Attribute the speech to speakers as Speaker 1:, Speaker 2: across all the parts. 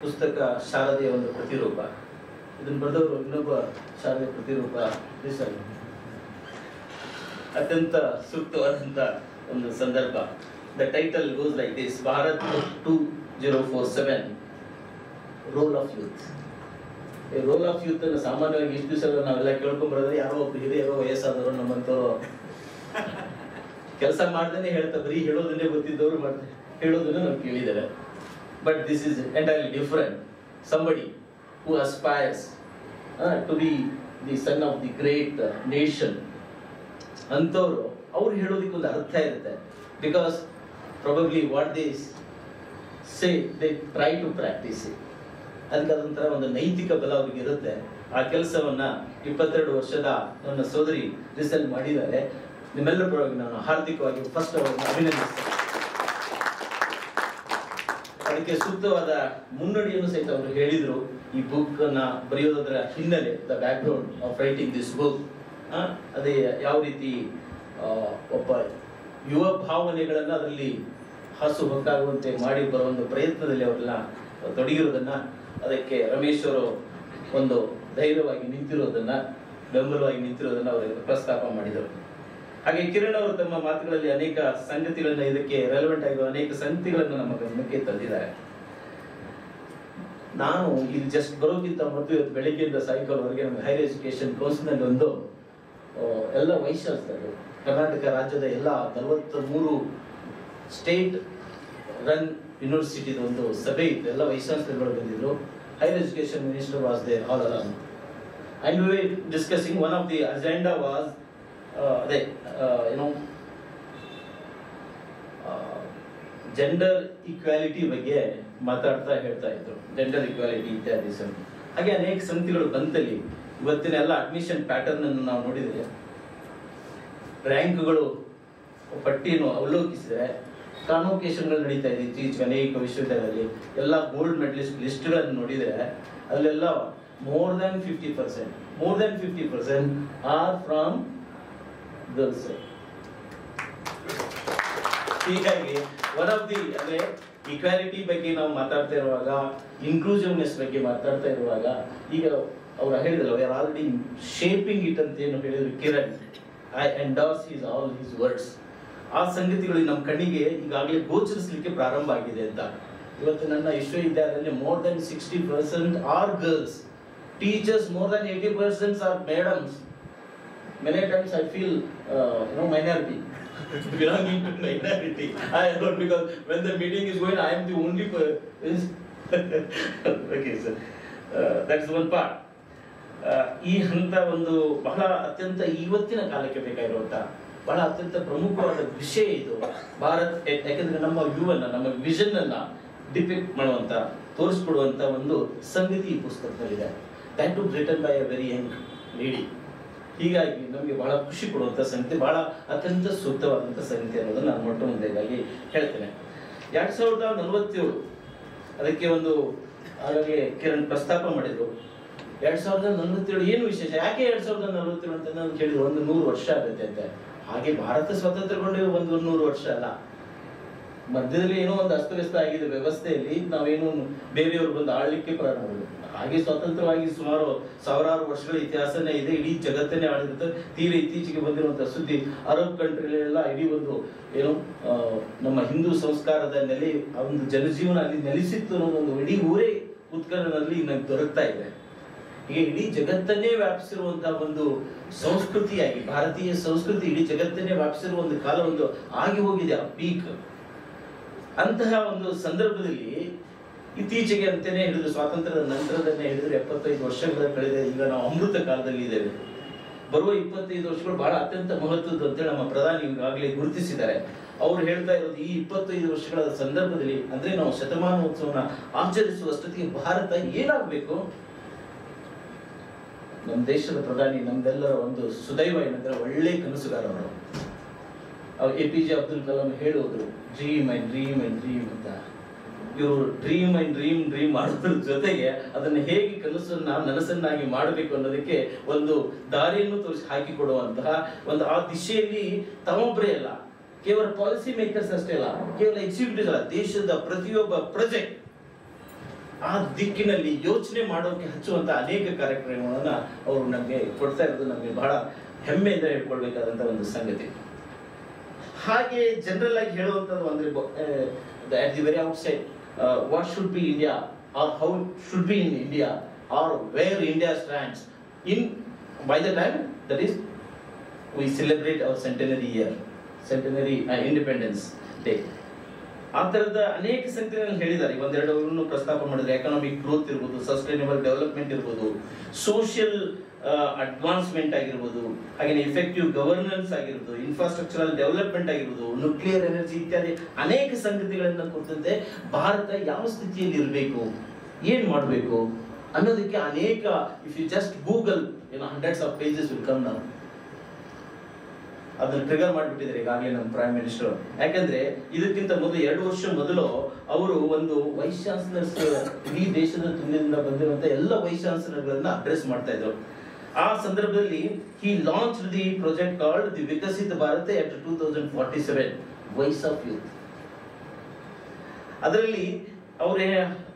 Speaker 1: ಪುಸ್ತಕ ಶಾರದೆಯ ಒಂದು ಪ್ರತಿರೂಪ. ಇದನ್ನು ಬರೆದವರು ಇನ್ನೊಬ್ಬ ಶಾರದೆಯ ಪ್ರತಿರೂಪ ಅತ್ಯಂತ ಸೂಕ್ತವಾದಂಥ ಒಂದು ಸಂದರ್ಭ. The title goes like this: Bharat 2047 role of youth. ಈ ರೋಲ್ ಆಫ್ ಯೂತ್ ಅನ್ನು ಸಾಮಾನ್ಯವಾಗಿ ಇಷ್ಟು ದಿವಸ ನಾವೆಲ್ಲ ಕೇಳ್ಕೊಂಡ್ಬರೋದ್ರೆ ಯಾರೋ ಒಬ್ರು ಹಿರಿಯರೋ ವಯಸ್ಸಾದವರು ನಮ್ಮಂತವರು ಕೆಲಸ ಮಾಡ್ದೇನೆ ಹೇಳ್ತಾ ಬರೀ ಹೇಳೋದನ್ನೇ ಗೊತ್ತಿದ್ದವರು ಹೇಳೋದನ್ನ ನಾವು ಕೇಳಿದ್ದಾರೆ. But this is entirely different. Somebody who aspires to be the son of the great nation. ಅಂತವರು ಅವ್ರು ಹೇಳೋದಕ್ಕೆ ಒಂದು ಅರ್ಥ ಇರುತ್ತೆ. Because probably what they say, they try to practice it. ಅದಕ್ಕೆ ಅದೊಂಥರ ಒಂದು ನೈತಿಕ ಬಲ ಅವ್ರಿಗೆ ಇರುತ್ತೆ. ಆ ಕೆಲಸವನ್ನ 22 ವರ್ಷದ ನನ್ನ ಸೋದರಿ ರಿಸಲ್ಟ್ ಮಾಡಿದ್ದಾರೆ. ನಿಮ್ಮೆಲ್ಲರ ಪರವಾಗಿ ನಾನು ಹಾರ್ದಿಕವಾಗಿ ಫಸ್ಟ್ ಅವರನ್ನು ಅಭಿನಂದಿಸ್ತೇನೆ. ಅದಕ್ಕೆ ಸೂಕ್ತವಾದ ಮುನ್ನಡಿಯನ್ನು ಸಹಿತ ಅವರು ಹೇಳಿದ್ರು. ಈ ಬುಕ್ ಅನ್ನ ಬರೆಯೋದರ ಹಿನ್ನೆಲೆ, the back ground of writing this book, ಅದೇ ಯಾವ ರೀತಿ ಒಬ್ಬ ಯುವ ಭಾವನೆಗಳನ್ನ ಅದರಲ್ಲಿ ಹಾಸು ಹೊಕ್ಕಾಗುವಂತೆ ಮಾಡಿ ಬರೋ ಒಂದು ಪ್ರಯತ್ನದಲ್ಲಿ ಅವರೆಲ್ಲ ತೊಡಗಿರೋದನ್ನ, ಅದಕ್ಕೆ ರಮೇಶ್ ಅವರು ಒಂದು ಧೈರ್ಯವಾಗಿ ನಿಂತಿರೋದನ್ನ, ಬೆಂಬಲವಾಗಿ ನಿಂತಿರೋದನ್ನ ಅವರು ಪ್ರಸ್ತಾಪ ಮಾಡಿದರು. ಹಾಗೆ ಕಿರಣ್ ಅವರು ತಮ್ಮ ಮಾತುಗಳಲ್ಲಿ ಅನೇಕ ಸಂಗತಿಗಳನ್ನ, ಇದಕ್ಕೆ ರೆಲೆವೆಂಟ್ ಆಗಿರುವ ಅನೇಕ ಸಂಗತಿಗಳನ್ನು ನಮ್ಮ ಗಮನಕ್ಕೆ ತಂದಿದ್ದಾರೆ. ನಾನು ಇಲ್ಲಿ ಜಸ್ಟ್ ಬರೋಕ್ಕಿಂತ ಮೊದಲು ಇವತ್ತು ಬೆಳಿಗ್ಗೆಯಿಂದ ಸಾಯಂಕಾಲವರೆಗೆ ನಮ್ಮ ಹೈಯರ್ ಎಜುಕೇಶನ್ ಕೌನ್ಸಿಲ್ ನಲ್ಲಿ ಒಂದು ಎಲ್ಲ ವೈಸ್ ಚಾನ್ಸಲರ್, ಕರ್ನಾಟಕ ರಾಜ್ಯದ ಎಲ್ಲ 43 ಸ್ಟೇಟ್ ರನ್ ಯೂನಿವರ್ಸಿಟಿದ ಒಂದು ಸಭೆ ಇತ್ತು. ಎಲ್ಲ ವೈಸ್ ಚಾನ್ಸಲರ್ಗಳು ಬಂದಿದ್ರು. Higher education minister was there all along, and we were discussing. One of the agenda was gender equality ಬಗ್ಗೆ ಮಾತಾಡ್ತಾ ಹೇಳ್ತಾ ಇದ್ರು. ಜೆಂಡರ್ ಇಕ್ವಾಲಿಟಿ ಇತ್ಯಾದಿ ಸಂಗತಿ, ಹಾಗೆ ಅನೇಕ ಸಂಗತಿಗಳು ಬಂತಲ್ಲಿ. ಇವತ್ತಿನ ಎಲ್ಲ ಅಡ್ಮಿಷನ್ ಪ್ಯಾಟರ್ನ್ ಅನ್ನು ನಾವು ನೋಡಿದರೆ, ರ್ಯಾಂಕ್ಗಳು ಪಟ್ಟಿಯನ್ನು ಅವಲೋಕಿಸಿದರೆ, ಕಾನ್ವೊಕೇಶನ್ಗಳು ನಡೀತಾ ಇದೆ ಇತ್ತೀಚೆಗೆ ಅನೇಕ ವಿಶ್ವವಿದ್ಯಾಲಯದಲ್ಲಿ. ಎಲ್ಲ ಗೋಲ್ಡ್ ಮೆಡಲಿಸ್ಟ್ ಲಿಸ್ಟ್ಗಳನ್ನು ನೋಡಿದರೆ ಅಲ್ಲೆಲ್ಲ more than 50% are from girls. ಹೀಗಾಗಿ ಒನ್ ಆಫ್ ದಿ ಅಂದ್ರೆ ಇಕ್ವಾಲಿಟಿ ಬಗ್ಗೆ ನಾವು ಮಾತಾಡ್ತಾ ಇರುವಾಗ, ಇನ್ಕ್ಲೂಸಿವ್ನೆಸ್ ಬಗ್ಗೆ ಮಾತಾಡ್ತಾ ಇರುವಾಗ, ಈಗ ಅವ್ರು ಹೇಳಿದಲ್ಲ, we are already shaping it ಅಂತ ಏನು ಹೇಳಿದ್ರು Kiran. I endorse all his words. ಆ ಸಂಗತಿಗಳು ನಮ್ಮ ಕಣ್ಣಿಗೆ ಈಗಾಗಲೇ ಗೋಚರಿಸಲಿಕ್ಕೆ ಪ್ರಾರಂಭ ಆಗಿದೆ ಅಂತ. ಇವತ್ತು ನನ್ನ ವಿಶ್ವವಿದ್ಯಾಲಯದಲ್ಲಿ more than 60% are girls. Teachers more than 80% are madams. Many times I feel minority, belonging to minority. I don't, because when the meeting is going, I am the only person. Okay, sir. That's one part. ಈ ಹಂತ ಒಂದು ಬಹಳ ಅತ್ಯಂತ ಇವತ್ತಿನ ಕಾಲಕ್ಕೆ ಬೇಕಾಗಿರುವಂತ ಬಹಳ ಅತ್ಯಂತ ಪ್ರಮುಖವಾದ ವಿಷಯ ಇದು. ಭಾರತ್, ಯಾಕಂದ್ರೆ ನಮ್ಮ ವ್ಯೂವನ್ನ, ನಮ್ಮ ವಿಷನ್ ಅನ್ನ ಡಿಪಿಕ್ಟ್ ಮಾಡುವಂತ, ತೋರಿಸ್ಕೊಡುವಂತ ಒಂದು ಸಂಗತಿ ಈ ಪುಸ್ತಕದಲ್ಲಿದೆ. That was written by a very young lady. ಹೀಗಾಗಿ ನಮಗೆ ಬಹಳ ಖುಷಿ ಕೊಡುವಂಥ ಸಂಗತಿ, ಬಹಳ ಅತ್ಯಂತ ಸೂಕ್ತವಾದಂಥ ಸಂಗತಿ ಅನ್ನೋದನ್ನು ನಾನು ಮೊಟ್ಟ ಮೊದಲಾಗಿ ಹೇಳ್ತೇನೆ. 2047 ಅದಕ್ಕೆ ಒಂದು ಹಾಗಾಗಿ ಕಿರಣ್ ಪ್ರಸ್ತಾಪ ಮಾಡಿದ್ರು. 2047 ಏನು ವಿಶೇಷ, ಯಾಕೆ 2047 ಅಂತ ನಾನು ಕೇಳಿದ್ರು. 100 ವರ್ಷ ಆಗುತ್ತೆ ಅಂತ. ಹಾಗೆ ಭಾರತ ಸ್ವತಂತ್ರಗೊಂಡು 100 ವರ್ಷ ಅಲ್ಲ, ಮಧ್ಯದಲ್ಲಿ ಏನೋ ಒಂದು ಅಸ್ತವ್ಯಸ್ತ ಆಗಿದೆ ವ್ಯವಸ್ಥೆಯಲ್ಲಿ. ನಾವೇನು ಬೇರೆಯವರು ಬಂದು ಆಳ್ಲಿಕ್ಕೆ ಪ್ರಾರಂಭ ಮಾಡಿದ್ರು. ಹಾಗೆ ಸ್ವತಂತ್ರವಾಗಿ ಸುಮಾರು ಸಾವಿರಾರು ವರ್ಷಗಳ ಇತಿಹಾಸನೇ ಇದೆ. ಇಡೀ ಜಗತ್ತನ್ನೇ ಆಳಿರುತ್ತೆ. ತೀರಾ ಇತ್ತೀಚೆಗೆ ಬಂದಿರುವಂತಹ ಸುದ್ದಿ, ಅರಬ್ ಕಂಟ್ರಿಗಳೆಲ್ಲ ಇಡೀ ಒಂದು ಏನು ನಮ್ಮ ಹಿಂದೂ ಸಂಸ್ಕಾರದ ನೆಲೆ, ಆ ಒಂದು ಜನಜೀವನ ಅಲ್ಲಿ ನೆಲೆಸಿತ್ತು ಅನ್ನೋದೊಂದು ಇಡೀ ಊರೇ ಉತ್ಖನನಲ್ಲಿ ನಮ್ಗೆ ದೊರಕ್ತಾ ಇದೆ. ಹೀಗೆ ಇಡೀ ಜಗತ್ತನ್ನೇ ವ್ಯಾಪಿಸಿರುವಂತಹ ಒಂದು ಸಂಸ್ಕೃತಿಯಾಗಿ, ಭಾರತೀಯ ಸಂಸ್ಕೃತಿ ಇಡೀ ಜಗತ್ತನ್ನೇ ವ್ಯಾಪಿಸಿರುವ ಒಂದು ಕಾಲ ಒಂದು ಆಗಿ ಹೋಗಿದೆ, ಆ ಪೀಕ್. ಅಂತಹ ಒಂದು ಸಂದರ್ಭದಲ್ಲಿ ಇತ್ತೀಚೆಗೆ ಅಂತಾನೆ ಹಿಡಿದು, ಸ್ವಾತಂತ್ರ್ಯದ ನಂತರದನ್ನೇ ಹಿಡಿದ್ರೆ 75 ವರ್ಷಗಳ ಕಳೆದ ಈಗ ನಾವು ಅಮೃತ ಕಾಲದಲ್ಲಿ ಇದ್ದೇವೆ. ಬರುವ 25 ವರ್ಷಗಳು ಬಹಳ ಅತ್ಯಂತ ಮಹತ್ವದ್ದು ಅಂತೇಳಿ ನಮ್ಮ ಪ್ರಧಾನಿ ಈಗಾಗಲೇ ಗುರುತಿಸಿದ್ದಾರೆ. ಅವ್ರು ಹೇಳ್ತಾ ಇರೋದು, ಈ 25 ವರ್ಷಗಳ ಸಂದರ್ಭದಲ್ಲಿ, ಅಂದ್ರೆ ನಾವು ಶತಮಾನೋತ್ಸವನ ಆಚರಿಸುವಷ್ಟೊತ್ತಿಗೆ ಭಾರತ ಏನಾಗಬೇಕು. ನಮ್ಮ ದೇಶದ ಪ್ರಧಾನಿ, ನಮ್ದೆಲ್ಲರ ಒಂದು ಸುದೈವ ಏನಂದ್ರೆ ಒಳ್ಳೆ ಕನಸುಗಾರ ಅವರು. APJ ಅಬ್ದುಲ್ ಕಲಾಂ ಹೇಳೋದು, dream and dream and dream ಅಂತ. ಇವರು ಡ್ರೀಮ್ ಅಂಡ್ ಡ್ರೀಮ್ ಮಾಡೋದ್ರ ಜೊತೆಗೆ ಅದನ್ನು ಹೇಗೆ ಕನಸನ್ನ ನನಸನ್ನಾಗಿ ಮಾಡಬೇಕು ಅನ್ನೋದಕ್ಕೆ ಒಂದು ದಾರಿಯನ್ನು ತೋರಿಸಿ ಹಾಕಿಕೊಡುವಂತಹ ಒಂದು, ಆ ದಿಶೆಯಲ್ಲಿ ತಾವೊಬ್ಬರೇ ಅಲ್ಲ, ಕೇವಲ ಪಾಲಿಸಿ ಮೇಕರ್ಸ್ ಅಷ್ಟೇ ಅಲ್ಲ, ಕೇವಲ ಎಕ್ಸಿಕ್ಯೂಟಿವ್ಸ್ ಅಲ್ಲ, ದೇಶದ ಪ್ರತಿಯೊಬ್ಬ ಪ್ರಜೆ ಆ ದಿಕ್ಕಿನಲ್ಲಿ ಯೋಚನೆ ಮಾಡೋಕೆ ಹಚ್ಚುವಂತ ಅನೇಕ ಕಾರ್ಯಕ್ರಮಗಳನ್ನ ಅವರು ನಮಗೆ ಕೊಡ್ತಾ ಇರೋದು ನಮಗೆ ಬಹಳ ಹೆಮ್ಮೆಯಿಂದ ಹೇಳ್ಕೊಳ್ಬೇಕಾದಂತ ಒಂದು ಸಂಗತಿ. ಹಾಗೆ ಜನರಲ್ ಆಗಿ ಹೇಳುವಂಥದ್ದು ಅಂದ್ರೆ at the very outside, what should be India or how should be in India or where India stands in by the time that is we celebrate our centenary year, centenary independence day. ಆ ಥರದ ಅನೇಕ ಸಂಗತಿಗಳನ್ನು ಹೇಳಿದ್ದಾರೆ. ಒಂದೆರಡು ಪ್ರಸ್ತಾಪ ಮಾಡಿದ್ರೆ economic growth ಇರ್ಬೋದು, sustainable development ಇರ್ಬೋದು, ಸೋಷಿಯಲ್ ಅಡ್ವಾನ್ಸ್ಮೆಂಟ್ ಆಗಿರ್ಬೋದು, ಹಾಗೆ ಎಫೆಕ್ಟಿವ್ ಗವರ್ನೆನ್ಸ್ ಆಗಿರ್ಬೋದು, ಇನ್ಫ್ರಾಸ್ಟ್ರಕ್ಚರಲ್ ಡೆವಲಪ್ಮೆಂಟ್ ಆಗಿರ್ಬೋದು, ನ್ಯೂಕ್ಲಿಯರ್ ಎನರ್ಜಿ ಇತ್ಯಾದಿ ಅನೇಕ ಸಂಗತಿಗಳನ್ನ ಕುರಿತಂತೆ ಭಾರತ ಯಾವ ಸ್ಥಿತಿಯಲ್ಲಿ ಇರಬೇಕು, ಏನ್ ಮಾಡಬೇಕು ಅನ್ನೋದಕ್ಕೆ ಅನೇಕ, if you just Google hundreds of pages will come now. ಅದನ್ನ ಟ್ರಿಗರ್ ಮಾಡಿಬಿಟ್ಟಿದ್ದಾರೆ ಈಗಾಗಲೇ ನಮ್ಮ ಪ್ರೈಮ್ ಮಿನಿಸ್ಟರ್. ಯಾಕಂದ್ರೆ ಇದಕ್ಕಿಂತ ಮೊದಲು 2 ವರ್ಷ ಮೊದಲು ಅವರು ಒಂದು ವೈಸ್ ಚಾನ್ಸಲರ್ಸ್, ಇಡೀ ದೇಶದ ತುಂಬಿನಿಂದ ಬಂದಿರುವಂತ ಎಲ್ಲ ವೈಸ್ ಚಾನ್ಸಲರ್ಗಳನ್ನ ಅಡ್ರೆಸ್ ಮಾಡ್ತಾ ಇದ್ರು. ಆ ಸಂದರ್ಭದಲ್ಲಿ he launched the project called the Viksit Bharat at 2047 voice of youth. ಅದರಲ್ಲಿ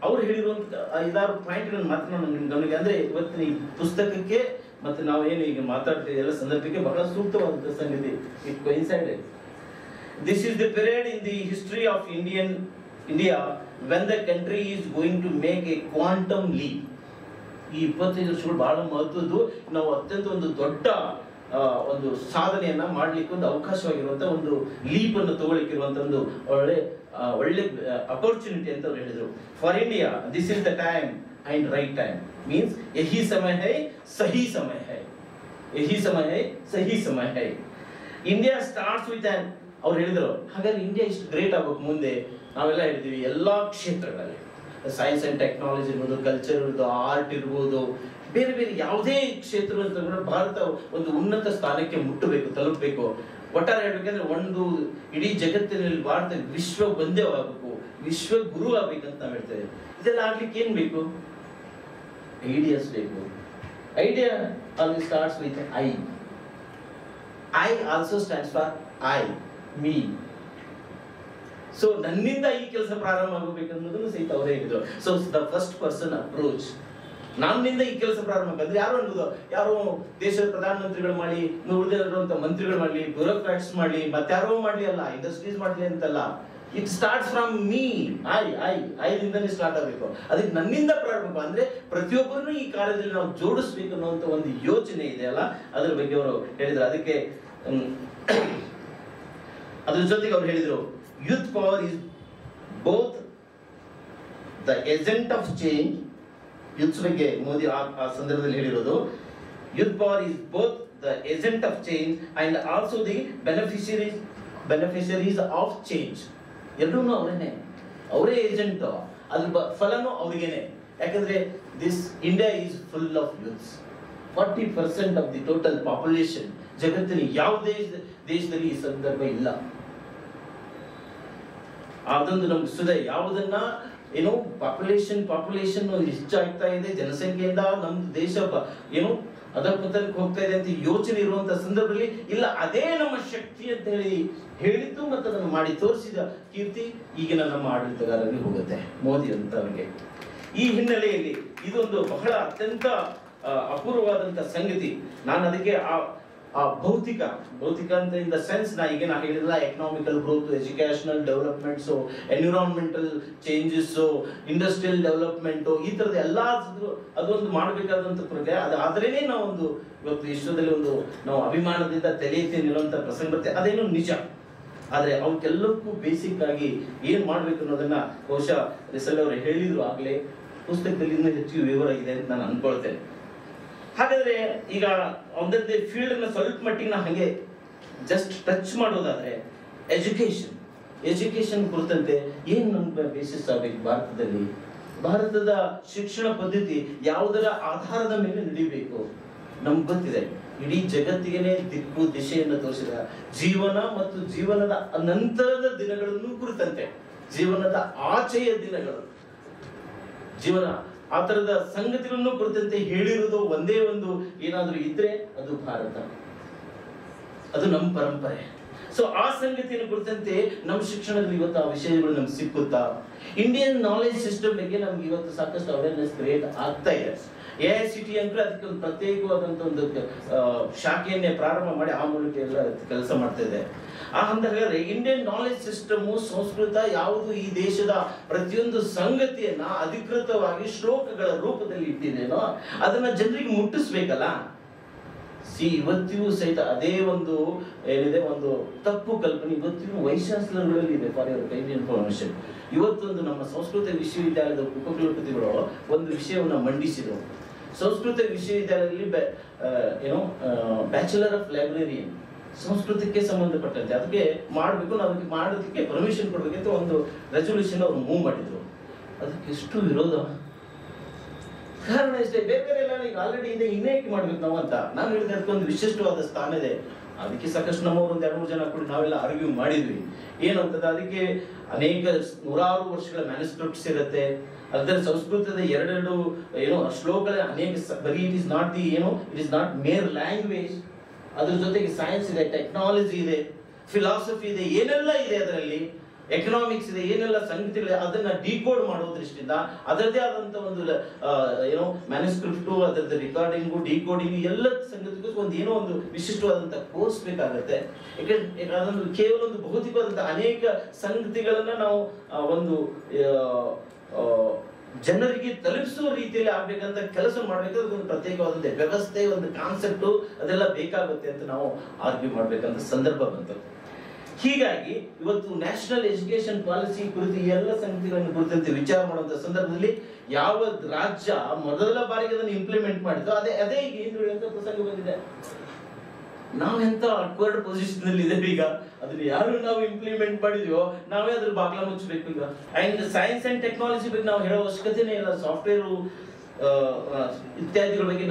Speaker 1: ಅವ್ರು ಹೇಳಿರುವಂತ 5-6 ಪಾಯಿಂಟ್ಗಳನ್ನು ಮಾತ್ರ ನಾನು ಗಮನಿಗೆ, ಅಂದ್ರೆ ಇವತ್ತಿನ ಈ ಪುಸ್ತಕಕ್ಕೆ ಮತ್ತೆ ನಾವು ಏನು ಈಗ ಮಾತಾಡ್ತೀವಿ ಎಲ್ಲ ಸಂದರ್ಭಕ್ಕೆ ಬಹಳ ಸೂಕ್ತವಾದಂತಹ ಸಂಗತಿ. It coincided. This is the period in the history of India when the country is going to make a quantum leap. ಈ 25 ವರ್ಷಗಳು ಬಹಳ ಮಹತ್ವದ್ದು. ನಾವು ಅತ್ಯಂತ ಒಂದು ದೊಡ್ಡ ಒಂದು ಸಾಧನೆಯನ್ನ ಮಾಡ್ಲಿಕ್ಕೆ ಒಂದು ಅವಕಾಶವಾಗಿರುವಂತ ಒಂದು ಲೀಪ್ ಅನ್ನು ತಗೊಳ್ಳಿಕ್ಕಿರುವಂತ ಒಂದು ಒಳ್ಳೆ ಅಪರ್ಚುನಿಟಿ ಅಂತ ಅವ್ರು ಹೇಳಿದ್ರು. For India this is the time and right time means यही समय है सही समय है, यही समय है सही समय है. India starts with an, ಅವ್ರು ಹೇಳಿದ್ರು ಹಾಗಾದ್ರೆ ಇಂಡಿಯಾ ಇಷ್ಟು ಗ್ರೇಟ್ ಆಗಬೇಕು ಮುಂದೆ. ನಾವೆಲ್ಲ ಹೇಳಿದ್ವಿ ಎಲ್ಲಾ ಕ್ಷೇತ್ರಗಳಲ್ಲಿ, ಸೈನ್ಸ್ ಅಂಡ್ ಟೆಕ್ನಾಲಜಿ ಇರ್ಬೋದು, ಕಲ್ಚರ್ ಇರ್ಬೋದು, ಆರ್ಟ್ ಇರ್ಬೋದು, ಬೇರೆ ಬೇರೆ ಯಾವುದೇ ಕ್ಷೇತ್ರ ಭಾರತ ಒಂದು ಉನ್ನತ ಸ್ಥಾನಕ್ಕೆ ಮುಟ್ಟಬೇಕು, ತಲುಪಬೇಕು. ಒಟ್ಟಾರೆ ಹೇಳ್ಬೇಕಂದ್ರೆ ಒಂದು ಇಡೀ ಜಗತ್ತಿನಲ್ಲಿ ಭಾರತ ವಿಶ್ವ ಒಂದೇ ಆಗಬೇಕು, ವಿಶ್ವ ಗುರು ಆಗ್ಬೇಕಂತ ನಾವು ಹೇಳ್ತೇವೆ. ಇದೆಲ್ಲ ಆಗ್ಲಿಕ್ಕೆ ಏನ್ ಬೇಕು? ಐಡಿಯಾಸ್ ಬೇಕು. Idea always starts with I. I also stands for I, me. So ನನ್ನಿಂದ ಈ ಕೆಲಸ ಪ್ರಾರಂಭ ಆಗಬೇಕನ್ನೋದನ್ನು ಸಹಿತ ಅವರೇ ಹೇಳಿದ್ರು. So the first person approach, ನನ್ನಿಂದ ಈ ಕೆಲಸ ಪ್ರಾರಂಭ ಅಂದ್ರೆ ಯಾರು ಅನ್ಬೋದು, ಯಾರೋ ದೇಶದ ಪ್ರಧಾನಮಂತ್ರಿಗಳು ಮಾಡಲಿ, ಉಳಿದಿರುವಂತ ಮಂತ್ರಿಗಳು ಮಾಡಲಿ, ಬ್ಯೂರೋಕ್ರಾಟ್ಸ್ ಮಾಡಲಿ, ಮತ್ತಾರೋ ಮಾಡಲಿ ಅಲ್ಲ, ಇಂಡಸ್ಟ್ರೀಸ್ ಮಾಡಲಿ ಅಂತಲ್ಲ. It starts from me. ಐದಿಂದನೇ ಸ್ಟಾರ್ಟ್ ಆಗಬೇಕು. ಅದಕ್ಕೆ ನನ್ನಿಂದ ಪ್ರಾರಂಭ ಅಂದ್ರೆ ಪ್ರತಿಯೊಬ್ಬರನ್ನು ಈ ಕಾರ್ಯದಲ್ಲಿ ನಾವು ಜೋಡಿಸ್ಬೇಕು ಅನ್ನುವಂತ ಒಂದು ಯೋಚನೆ ಇದೆ ಅಲ್ಲ, ಅದ್ರ ಬಗ್ಗೆ ಅವರು ಹೇಳಿದ್ರು. ಅದಕ್ಕೆ ಅದ್ರ ಜೊತೆಗೆ ಅವ್ರು ಹೇಳಿದ್ರು youth power is both the agent of change. Youths ಬಗ್ಗೆ ಮೋದಿ ಆ ಸಂದರ್ಭದಲ್ಲಿ ಹೇಳಿರೋದು, youth power is both the agent of change and also the beneficiaries of change. ಎರಡೂ ಅವರೇ ಏಜೆಂಟ್, ಅದ್ರ ಫಲನೂ ಅವ್ರಿಗೇನೆ. ಯಾಕಂದ್ರೆ this India is full of youths. 40% of the total population. ಜಗತ್ತಿನ ಯಾವುದೇ ದೇಶದಲ್ಲಿ ಈ ಸಂದರ್ಭ ಇಲ್ಲ. ಅದೊಂದು ನಮ್ಗೆ ಸುದೆ ಯಾವುದನ್ನ ಏನೋ ಪಾಪ್ಯುಲೇಷನ್ ಹೆಚ್ಚಾಗ್ತಾ ಇದೆ, ಜನಸಂಖ್ಯೆಯಿಂದ ನಮ್ಮ ದೇಶ ಏನೋ ಅಧಪತನಕ್ಕೆ ಹೋಗ್ತಾ ಇದೆ ಅಂತ ಯೋಚನೆ ಇರುವಂತ ಸಂದರ್ಭದಲ್ಲಿ ಇಲ್ಲ, ಅದೇ ನಮ್ಮ ಶಕ್ತಿ ಅಂತ ಹೇಳಿದ್ದು ಮತ್ತು ಅದನ್ನು ಮಾಡಿ ತೋರಿಸಿದ ಕೀರ್ತಿ ಈಗಿನ ನಮ್ಮ ಆಡಳಿತಗಾರರಿಗೆ ಹೋಗುತ್ತೆ, ಮೋದಿ ಅಂತವರಿಗೆ. ಈ ಹಿನ್ನೆಲೆಯಲ್ಲಿ ಇದೊಂದು ಬಹಳ ಅತ್ಯಂತ ಅಪೂರ್ವವಾದಂತ ಸಂಗತಿ. ನಾನು ಅದಕ್ಕೆ ಆ ಭೌತಿಕ ಅಂತ ಇನ್ ದ ಸೆನ್ಸ್ ನಾ ಹೇಳಿಲ್ಲ, economical growth, educational developments, environmental changes, industrial development, ಈ ತರದ ಎಲ್ಲಾ ಅದೊಂದು ಮಾಡಬೇಕಾದಂತ ಪ್ರಕ್ರಿಯೆ. ಆದ್ರೇನೆ ನಾವೊಂದು ಇವತ್ತು ವಿಶ್ವದಲ್ಲಿ ಒಂದು ನಾವು ಅಭಿಮಾನದಿಂದ ತಲೆ ಎತ್ತಿ ನಿಲ್ಲುವಂತ ಪ್ರಸಂಗ ಬರುತ್ತೆ, ಅದೇನೋ ನಿಜ. ಆದ್ರೆ ಅವಕ್ಕೆಲ್ಲಕ್ಕೂ ಬೇಸಿಕ್ ಆಗಿ ಏನ್ ಮಾಡ್ಬೇಕು ಅನ್ನೋದನ್ನ ಬಹುಶಃ ರಿಸಲ್ ಅವರು ಹೇಳಿದ್ರು ಆಗ್ಲೇ, ಪುಸ್ತಕದಲ್ಲಿ ಇನ್ನೂ ಹೆಚ್ಚು ವಿವರ ಇದೆ ಅಂತ ನಾನು ಅನ್ಕೊಳ್ತೇನೆ. ಹಾಗಾದ್ರೆ ಈಗ ಒಂದೊಂದೇ ಫೀಲ್ಡ್ ನ ಸ್ವಲ್ಪ ಮಟ್ಟಿಗೆ ಹಾಗೆ ಜಸ್ಟ್ ಟಚ್ ಮಾಡೋದಾದ್ರೆ ಎಜುಕೇಶನ್ ಕುರಿತಂತೆ ಏನ್ ನಮ್ಗೆ ಬೇಸಿಸ್ ಆಗ್ಬೇಕು ಭಾರತದಲ್ಲಿ? ಭಾರತದ ಶಿಕ್ಷಣ ಪದ್ಧತಿ ಯಾವುದರ ಆಧಾರದ ಮೇಲೆ ನಡೀಬೇಕು? ನಮ್ಗೆ ಗೊತ್ತಿದೆ, ಇಡೀ ಜಗತ್ತಿಗೆ ದಿಕ್ಕು ದಿಶೆಯನ್ನು ತೋರಿಸಿದ ಜೀವನ ಮತ್ತು ಜೀವನದ ನಂತರದ ದಿನಗಳನ್ನು ಕುರಿತಂತೆ, ಜೀವನದ ಆಚೆಯ ದಿನಗಳು, ಜೀವನ ಆ ತರದ ಸಂಗತಿಗಳನ್ನು ಕುರಿತಂತೆ ಹೇಳಿರುವುದು ಒಂದೇ ಒಂದು ಏನಾದ್ರೂ ಇದ್ರೆ ಅದು ಭಾರತ, ಅದು ನಮ್ಮ ಪರಂಪರೆ. ಸೊ ಆ ಸಂಗತಿಯನ್ನು ಕುರಿತಂತೆ ನಮ್ಮ ಶಿಕ್ಷಣದಲ್ಲಿ ಇವತ್ತು ಆ ವಿಷಯಗಳು ನಮ್ಗೆ ಸಿಕ್ಕುತ್ತಾ? ಇಂಡಿಯನ್ ನಾಲೆಜ್ ಸಿಸ್ಟಮ್ ಬಗ್ಗೆ ನಮ್ಗೆ ಇವತ್ತು ಸಾಕಷ್ಟು ಅವೇರ್ನೆಸ್ ಕ್ರಿಯೇಟ್ ಆಗ್ತಾ ಇದೆ. AICT ಅಂದ್ರೆ ಅದಕ್ಕೆ ಒಂದು ಪ್ರತ್ಯೇಕವಾದಂತ ಒಂದು ಶಾಖೆಯನ್ನೇ ಪ್ರಾರಂಭ ಮಾಡಿ ಆ ಮೂಲಕ ಎಲ್ಲ ಕೆಲಸ ಮಾಡ್ತಾ ಇದೆ. ಹಾಗಾದ್ರೆ ಇಂಡಿಯನ್ ನಾಲೆಜ್ ಸಿಸ್ಟಮ್, ಸಂಸ್ಕೃತ ಯಾವುದು ಈ ದೇಶದ ಪ್ರತಿಯೊಂದು ಸಂಗತಿಯನ್ನ ಅಧಿಕೃತವಾಗಿ ಶ್ಲೋಕಗಳ ರೂಪದಲ್ಲಿ ಇಟ್ಟಿದೇನೋ ಅದನ್ನ ಜನರಿಗೆ ಮುಟ್ಟಿಸ್ಬೇಕಲ್ಲ. ಇವತ್ತಿಗೂ ಸಹಿತ ಅದೇ ಒಂದು ಏನಿದೆ, ಒಂದು ತಪ್ಪು ಕಲ್ಪನೆ ಇವತ್ತಿಗೂ ವೈಸ್ ಚಾನ್ಸಲರ್ಗಳಲ್ಲಿ ಇದೆ. ಫಾರ್ ಯುವರ್ ಕೈಂಡ್ ಇನ್ಫಾರ್ಮೇಶನ್, ಇವತ್ತೊಂದು ನಮ್ಮ ಸಂಸ್ಕೃತ ವಿಶ್ವವಿದ್ಯಾಲಯದ ಉಪಕುಲಪತಿಗಳು ಒಂದು ವಿಷಯವನ್ನು ಮಂಡಿಸಿದರು. ಸಂಸ್ಕೃತ ವಿಶ್ವವಿದ್ಯಾಲಯದಲ್ಲಿ ಬ್ಯಾಚುಲರ್ ಆಫ್ ಲೈಬ್ರರಿಯನ್ ಸಂಸ್ಕೃತಕ್ಕೆ ಸಂಬಂಧಪಟ್ಟಂತೆ ಅದಕ್ಕೆ ಮಾಡಬೇಕು, ನಾವು ಅದಕ್ಕೆ ಮಾಡೋದಕ್ಕೆ ಪರ್ಮಿಷನ್ ಕೊಡಬೇಕಂತ ಒಂದು ರೆಸೊಲ್ಯೂಷನ್ ಅವರು ಮೂವ್ ಮಾಡಿದ್ರು. ಅದಕ್ಕೆ ಎಷ್ಟು ವಿರೋಧ. ಕಾರಣ ಇಷ್ಟೇ, ಬೇರೆ ಬೇರೆ ಎಲ್ಲ ಈಗ ಆಲ್ರೆಡಿ ಇದೆ, ಇನ್ನೇಕೆ ಮಾಡ್ಬೇಕು ನಾವು ಅಂತ ನಾನು ಹೇಳಿದ ಅದಕ್ಕೊಂದು ವಿಶಿಷ್ಟವಾದ ಸ್ಥಾನ ಇದೆ. ಅದಕ್ಕೆ ಸಾಕಷ್ಟು ನಮ್ಮವರು ಒಂದು 2-3 ಜನ ಕೂಡ ನಾವೆಲ್ಲ ಆರ್ಗ್ಯೂ ಮಾಡಿದ್ವಿ. ಏನಂತಂದ್ರೆ ಅದಕ್ಕೆ ಅನೇಕ ನೂರಾರು ವರ್ಷಗಳ ಮ್ಯಾನುಸ್ಕ್ರಿಪ್ಟ್ಸ್ ಇರುತ್ತೆ. ಅದರ ಸಂಸ್ಕೃತದ 2 ಶ್ಲೋಕಗಳ ಅನೇಕ ಬರೀ it is not the it is not ಮೇರ್ ಲ್ಯಾಂಗ್ವೇಜ್. ಅದ್ರ ಜೊತೆಗೆ ಸೈನ್ಸ್ ಇದೆ, ಟೆಕ್ನಾಲಜಿ ಇದೆ, ಫಿಲಾಸಫಿ ಇದೆ, ಏನೆಲ್ಲ ಇದೆ ಅದರಲ್ಲಿ, ಎಕನಾಮಿಕ್ಸ್ ಇದೆ, ಏನೆಲ್ಲ ಸಂಗತಿಗಳಿದೆ, ಅದನ್ನ ಡಿಕೋಡ್ ಮಾಡೋ ದೃಷ್ಟಿಯಿಂದ ಅದರದೇ ಆದಂತ ಒಂದು ಮ್ಯಾನುಸ್ಕ್ರಿಪ್ಟ್, ಅದರದ ರೆಕಾರ್ಡಿಂಗು, ಡಿಕೋಡಿಂಗ್ ಎಲ್ಲ ಸಂಗತಿಗೂ ಒಂದು ವಿಶಿಷ್ಟವಾದಂತ ಕೋರ್ಸ್ ಬೇಕಾಗುತ್ತೆ. ಯಾಕಂದ್ರೆ ಅದೊಂದು ಕೇವಲ ಒಂದು ಭೌತಿಕವಾದಂತ ಅನೇಕ ಸಂಗತಿಗಳನ್ನ ನಾವು ಒಂದು ಜನರಿಗೆ ತಲುಪಿಸುವ ರೀತಿಯಲ್ಲಿ ಆಗ್ಬೇಕಂತ ಕೆಲಸ ಮಾಡ್ಬೇಕಾದ್ರೆ ಒಂದು ಪ್ರತ್ಯೇಕವಾದಂತ ವ್ಯವಸ್ಥೆ, ಒಂದು ಕಾನ್ಸೆಪ್ಟ್ ಅದೆಲ್ಲ ಬೇಕಾಗುತ್ತೆ ಅಂತ ನಾವು ಆರ್ಗ್ಯೂ ಮಾಡ್ಬೇಕಂತ ಸಂದರ್ಭ ಬಂತು. ಹೀಗಾಗಿ ಇವತ್ತು ನ್ಯಾಷನಲ್ ಎಜುಕೇಶನ್ ಪಾಲಿಸಿ ಕುರಿತು ಈ ಎಲ್ಲ ಸಂಗತಿಗಳನ್ನು ಕುರಿತಂತೆ ವಿಚಾರ ಮಾಡುವಂತ ಸಂದರ್ಭದಲ್ಲಿ ಯಾವ ರಾಜ್ಯ ಮೊದಲ ಬಾರಿಗೆ ಅದನ್ನು ಇಂಪ್ಲಿಮೆಂಟ್ ಮಾಡಿದ್ರು ಅದೇ ಈಗ ಏನು ಹೇಳುವಂತ ಪ್ರಸಂಗ ಬಂದಿದೆ. ನಾವೆಂತ ಅಕ್ವರ್ಡ್ ಪೊಸಿಷನ್ ಅಲ್ಲಿ ಇದ್ದೇವೆ ಈಗ. ಅದನ್ನ ಯಾರು ನಾವು ಇಂಪ್ಲಿಮೆಂಟ್ ಮಾಡಿದ್ವೋ ನಾವೇ ಅದ್ರ ಬಾಗ್ಲ ಮುಚ್ಚಬೇಕು ಈಗ. ಅಂಡ್ ಸೈನ್ಸ್ ಅಂಡ್ ಟೆಕ್ನಾಲಜಿ ಬಗ್ಗೆ ನಾವು ಹೇಳೋ ಅವಶ್ಯಕತೆನೇ ಇಲ್ಲ. ಸಾಫ್ಟ್ವೇರ್ ಇತ್ಯಾದಿಗಳ ಬಗ್ಗೆ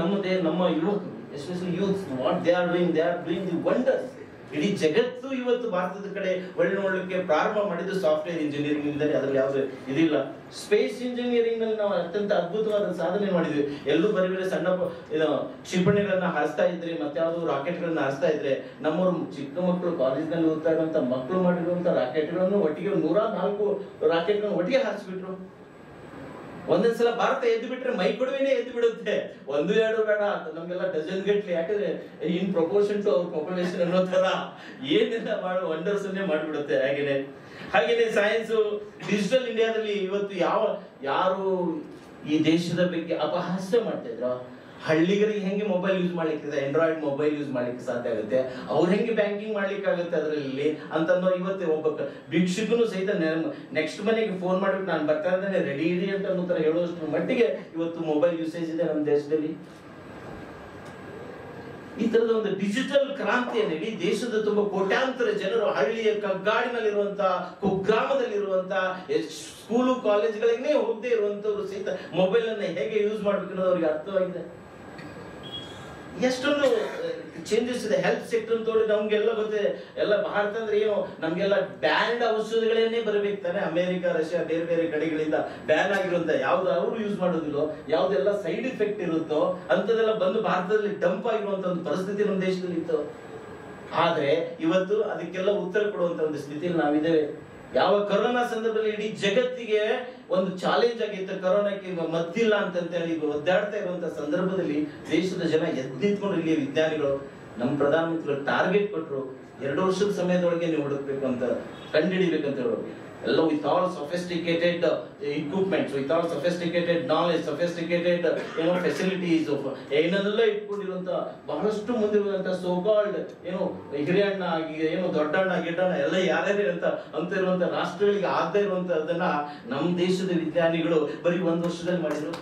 Speaker 1: ನಮ್ಮ ಯುವಕರು, especially youth, what they are doing the wonders. ಇಡೀ ಜಗತ್ತು ಇವತ್ತು ಭಾರತದ ಕಡೆ ಒಳ್ಳೆ ಪ್ರಾರಂಭ ಮಾಡಿದ್ದು ಸಾಫ್ಟ್ವೇರ್ ಇಂಜಿನಿಯರಿಂಗ್ ಇಂದಲೇ. ಅದ್ರಲ್ಲಿ ಯಾವ್ದು ಇದಿಲ್ಲ. ಸ್ಪೇಸ್ ಇಂಜಿನಿಯರಿಂಗ್ ನಲ್ಲಿ ನಾವು ಅತ್ಯಂತ ಅದ್ಭುತವಾದ ಸಾಧನೆ ಮಾಡಿದ್ವಿ. ಎಲ್ಲೂ ಬರೀ ಸಣ್ಣ ಕ್ಷಿಪಣಿಗಳನ್ನ ಹಾರಿಸ್ತಾ ಇದ್ರೆ, ಮತ್ತೆ ಯಾವ್ದು ರಾಕೆಟ್ ಗಳನ್ನ ಹಾರಿಸ್ತಾ ಇದ್ರೆ, ನಮ್ಮವ್ರು ಚಿಕ್ಕ ಮಕ್ಕಳು ಕಾಲೇಜ್ ನಲ್ಲಿ ಓದ್ತಾ ಇರುವಂತ ಮಕ್ಕಳು ಮಾಡಿರುವಂತ ರಾಕೆಟ್ಗಳನ್ನು ಒಟ್ಟಿಗೆ 104 ರಾಕೆಟ್ಗಳನ್ನು ಒಟ್ಟಿಗೆ ಹಾರಿಸ್ಬಿಟ್ರು. ಒಂದೊಂದ್ಸಲ ಭಾರತ ಎದ್ದು ಬಿಟ್ರೆ ಮೈ ಕೊಡುವೇನೆ ಎದ್ದು ಬಿಡುತ್ತೆ. 1-2 ಬೇಡ, ನಮ್ಗೆಲ್ಲ ಡಜನ್ ಗಟ್ಲೆ. ಯಾಕಂದ್ರೆ ಇನ್ ಪ್ರಪೋರ್ಷನ್ ಟು ಅವರ್ ಪಾಪ್ಯುಲೇಷನ್ ಅನ್ನೋ ತರ ಏನೆಲ್ಲ ಮಾಡೋ ವಂಡರ್ಸ್ ಅನ್ನೇ ಮಾಡ್ಬಿಡುತ್ತೆ. ಹಾಗೇನೆ ಸೈನ್ಸ್, ಡಿಜಿಟಲ್ ಇಂಡಿಯಾದಲ್ಲಿ ಇವತ್ತು ಯಾರು ಈ ದೇಶದ ಬಗ್ಗೆ ಅಪಹಾಸ್ಯ ಮಾಡ್ತಾ ಇದ್ರು, ಹಳ್ಳಿಗರಿಗೆ ಹೆಂಗೆ ಮೊಬೈಲ್ ಯೂಸ್ ಮಾಡ್ಲಿಕ್ಕೆ, ಆಂಡ್ರಾಯ್ಡ್ ಮೊಬೈಲ್ ಯೂಸ್ ಮಾಡ್ಲಿಕ್ಕೆ ಸಾಧ್ಯ ಆಗುತ್ತೆ, ಅವ್ರು ಹೆಂಗೆ ಬ್ಯಾಂಕಿಂಗ್ ಮಾಡ್ಲಿಕ್ಕೆ ಆಗುತ್ತೆ ಅದರಲ್ಲಿ ಅಂತಂದು ಇವತ್ತು ಒಬ್ಬ ಭಿಕ್ಷುಕನು ಸಹಿತ ನೆಕ್ಸ್ಟ್ ಮನೆಗೆ ಫೋನ್ ಮಾಡ್ಬಿಟ್ಟು ನಾನು ಬರ್ತಾ ಇದ್ದೇನೆ ರೆಡಿ ಇರಿ ಅಂತ ಅನ್ನೋ ಹೇಳುವಷ್ಟು ಮಟ್ಟಿಗೆ ಇವತ್ತು ಮೊಬೈಲ್ ಯೂಸೇಜ್ ಇದೆ ನಮ್ಮ ದೇಶದಲ್ಲಿ. ಈ ತರದ ಒಂದು ಡಿಜಿಟಲ್ ಕ್ರಾಂತಿಯನ್ನು ಇಡೀ ದೇಶದ ತುಂಬಾ ಕೋಟ್ಯಾಂತರ ಜನರು ಹಳ್ಳಿಯ ಕಗ್ಗಾಡಿನಲ್ಲಿರುವಂತ ಕುಗ್ರಾಮದಲ್ಲಿರುವಂತ ಸ್ಕೂಲು ಕಾಲೇಜ್ಗಳಿಗೆ ಹೋಗದೆ ಇರುವಂತವ್ರು ಸಹಿತ ಮೊಬೈಲ್ ಅನ್ನ ಹೇಗೆ ಯೂಸ್ ಮಾಡ್ಬೇಕು ಅನ್ನೋದು ಅವ್ರಿಗೆ ಅರ್ಥವಾಗಿದೆ. ಎಷ್ಟೊಂದು ಚೇಂಜಸ್ ಇದೆ. ಹೆಲ್ತ್ ಸೆಕ್ಟರ್ ತೋಡಿ ನಮ್ಗೆಲ್ಲ ಗೊತ್ತಿದೆ. ಎಲ್ಲ ಭಾರತ ಅಂದ್ರೆ ಏನು, ನಮ್ಗೆಲ್ಲ ಬ್ಯಾನ್ಡ್ ಔಷಧಿಗಳನ್ನೇ ಬರಬೇಕು ತಾನೆ. ಅಮೆರಿಕ, ರಷ್ಯಾ ಬೇರೆ ಬೇರೆ ಕಡೆಗಳಿಂದ ಬ್ಯಾನ್ ಆಗಿರುವಂತ ಯಾವ್ದು ಅವರು ಯೂಸ್ ಮಾಡೋದಿಲ್ಲೋ, ಯಾವ್ದೆಲ್ಲ ಸೈಡ್ ಇಫೆಕ್ಟ್ ಇರುತ್ತೋ ಅಂತದೆಲ್ಲ ಬಂದು ಭಾರತದಲ್ಲಿ ಡಂಪ್ ಆಗಿರುವಂತ ಒಂದು ಪರಿಸ್ಥಿತಿ ನಮ್ಮ ದೇಶದಲ್ಲಿ ಇತ್ತು. ಆದ್ರೆ ಇವತ್ತು ಅದಕ್ಕೆಲ್ಲ ಉತ್ತರ ಕೊಡುವಂತ ಒಂದು ಸ್ಥಿತಿಯಲ್ಲಿ ನಾವಿದ್ದೇವೆ. ಯಾವ ಕೊರೋನಾ ಸಂದರ್ಭದಲ್ಲಿ ಇಡೀ ಜಗತ್ತಿಗೆ ಒಂದು ಚಾಲೆಂಜ್ ಆಗಿತ್ತು, ಕೊರೋನಾಕ್ಕೆ ಮದ್ದಿಲ್ಲ ಅಂತೇಳಿ ಒದ್ದಾಡ್ತಾ ಇರುವಂತ ಸಂದರ್ಭದಲ್ಲಿ ದೇಶದ ಜನ ಎದ್ದು ನಿಂತ್ಕೊಂಡು ಇಲ್ಲಿಯ ವಿಜ್ಞಾನಿಗಳು ನಮ್ಮ ಪ್ರಧಾನಮಂತ್ರಿಗಳು ಟಾರ್ಗೆಟ್ ಕೊಟ್ಟರು. 2 ವರ್ಷದ ಸಮಯದೊಳಗೆ ನೀವು ಹುಡುಕ್ಬೇಕು ಅಂತ, ಕಂಡುಹಿಡಿಬೇಕಂತ ಹೇಳೋರು. ಎಲ್ಲ with all sophisticated equipments, with all sophisticated knowledge, sophisticated facilities ಏನೆಲ್ಲ ಇಟ್ಕೊಂಡಿರುವಂತ ಬಹಳಷ್ಟು ಮುಂದಿರುವಂತ ಸೋಕಾಲ್ಡ್ ಹಿರಿಯಣ್ಣ, ದೊಡ್ಡಣ್ಣ ಗಿಡ್ಡಣ್ಣ ಎಲ್ಲ ಯಾರ್ಯಾರು ಅಂತ ಇರುವಂತ ರಾಷ್ಟ್ರಗಳಿಗೆ ಆಗದೆ ಇರುವಂತದನ್ನ ನಮ್ಮ ದೇಶದ ವಿಜ್ಞಾನಿಗಳು ಬರೀ 1 ವರ್ಷದಲ್ಲಿ ಮಾಡಿದ್ರು.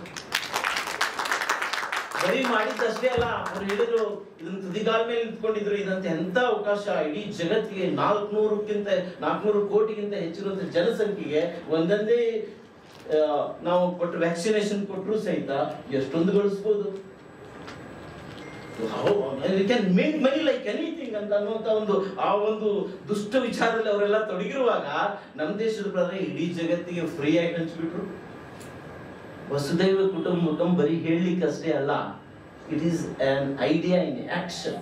Speaker 1: ಬರೀ ಮಾಡಿದ್ದಷ್ಟೇ ಅಲ್ಲ, ಅವ್ರು ಹೇಳಿದ್ರು ಇದನ್ನ ತುದಿಗಾಲ ಮೇಲೆ ನಿಂತ್ಕೊಂಡಿದ್ರು. ಇದಂತ ಎಂತ ಅವಕಾಶ, ಇಡೀ ಜಗತ್ತಿಗೆ 400 ಕೋಟಿಗಿಂತ ಹೆಚ್ಚಿರುವಂತ ಜನಸಂಖ್ಯೆಗೆ ಒಂದೊಂದೇ ನಾವು ಕೊಟ್ಟು ವ್ಯಾಕ್ಸಿನೇಷನ್ ಕೊಟ್ಟರು ಸಹಿತ ಎಷ್ಟೊಂದು ಗಳಿಸಬಹುದು. ಮೇಕ್ ಮನಿ ಲೈಕ್ ಎನಿಥಿಂಗ್ ಅಂತ ಅನ್ನುವಂತ ಒಂದು ದುಷ್ಟ ವಿಚಾರದಲ್ಲಿ ಅವರೆಲ್ಲ ತೊಡಗಿರುವಾಗ ನಮ್ಮ ದೇಶದ ಪ್ರಧಾನ ಇಡೀ ಜಗತ್ತಿಗೆ ಫ್ರೀ ಆಗಿ ಹಂಚ್ಬಿಟ್ರು. ವಸುದೈವ ಕುಟುಂಬಕಂ ಬರೀ ಹೇಳಲಿಕ್ಕೆ ಅಷ್ಟೇ ಅಲ್ಲ, it is on idea in action.